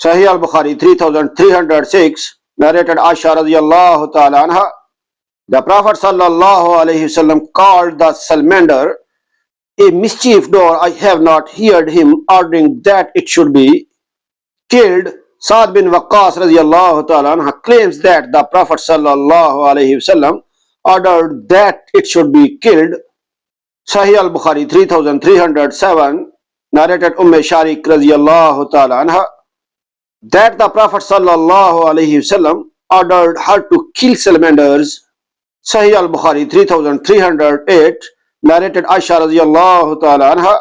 Sahih Al-Bukhari 3306, narrated Aisha radiyallahu ta'ala anha, the Prophet sallallaho wasallam called the salamander a mischief door. I have not heard him ordering that it should be killed. Sa'd bin Waqqas radiyallahu ta'ala anha claims that the Prophet sallallahu wasallam ordered that it should be killed. Sahih Al-Bukhari 3307, narrated Sharik radiyallahu ta'ala anha, that the Prophet sallallahu wasallam ordered her to kill salamanders. Sahih Al-Bukhari 3308, narrated Aisha radiyallahu ta'ala anha,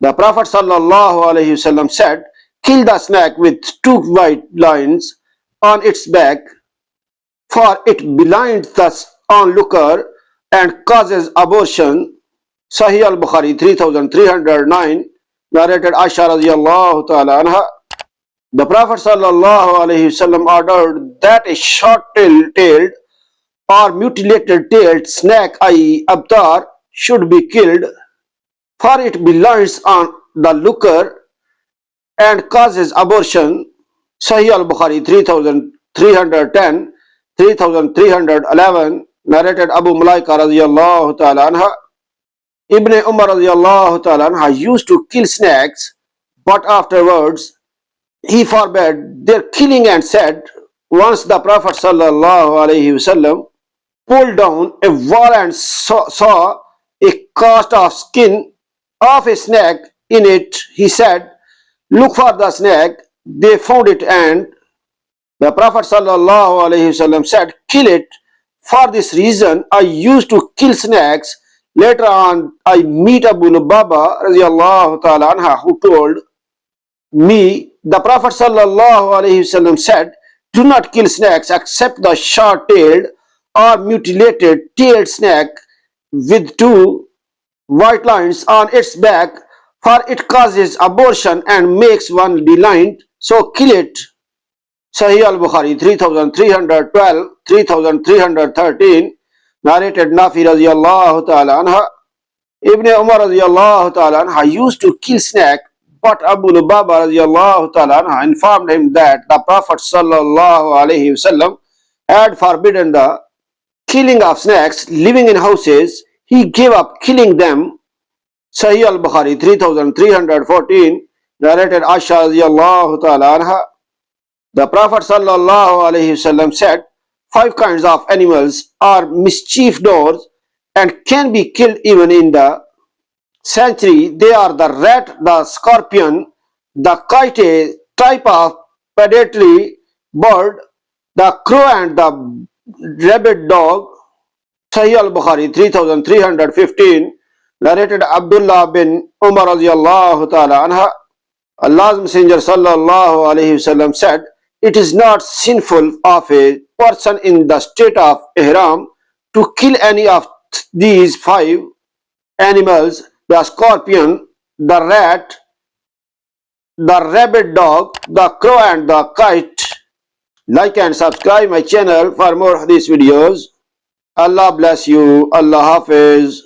the Prophet sallallahu wasallam said, kill the snake with 2 white lines on its back, for it blinds the onlooker and causes abortion. Sahih Al-Bukhari 3309, narrated Aisha radiyallahu ta'ala anha, the Prophet sallallahu wasallam ordered that a short-tailed or mutilated-tailed snake, i.e. abtar, should be killed, for it blinds on the looker and causes abortion. Sahih Al-Bukhari 3310, 3311, narrated Abu Mulaika radiyallahu ta'ala anha, Ibn Umar radiyallahu ta'ala anha used to kill snakes, but afterwards he forbade their killing and said, once the Prophet sallallahu alaihi wasallam pulled down a wall and saw a cast of skin of a snake in it, he said, look for the snake. They found it, and the Prophet sallallahu alaihi wasallam said, kill it. For this reason I used to kill snakes. Later on I meet Abu Lubaba radiyallahu ta'ala anha, who told me, the Prophet sallallahu alaihi wasallam said, do not kill snakes except the short-tailed or mutilated-tailed snake with 2 white lines on its back, for it causes abortion and makes one blind, so kill it. Sahih Al-Bukhari 3312, 3313, narrated Nafi radiyallahu ta'ala anha, Ibn Umar radiyallahu ta'ala anha used to kill snake, but Abu Lubaba radiyallahu ta'ala anha informed him that the Prophet sallallahu alaihi wasallam had forbidden the killing of snakes living in houses. He gave up killing them. Sahih Al-Bukhari 3314, narrated Aisha radiyallahu ta'ala anha, the Prophet sallallahu alaihi wasallam said, 5 kinds of animals are mischief doors and can be killed even in the sanctuary. They are the rat, the scorpion, the kite, a type of predatory bird, the crow, and the rabid dog. Sahih Al-Bukhari 3315, narrated Abdullah bin Umar radiyallahu ta'ala anha, Allah's Messenger sallallahu alayhi wasallam said, it is not sinful of a person in the state of ihram to kill any of these 5 animals: the scorpion, the rat, the rabid dog, the crow, and the kite. Like and subscribe my channel for more hadith videos. Allah bless you. Allah Hafiz.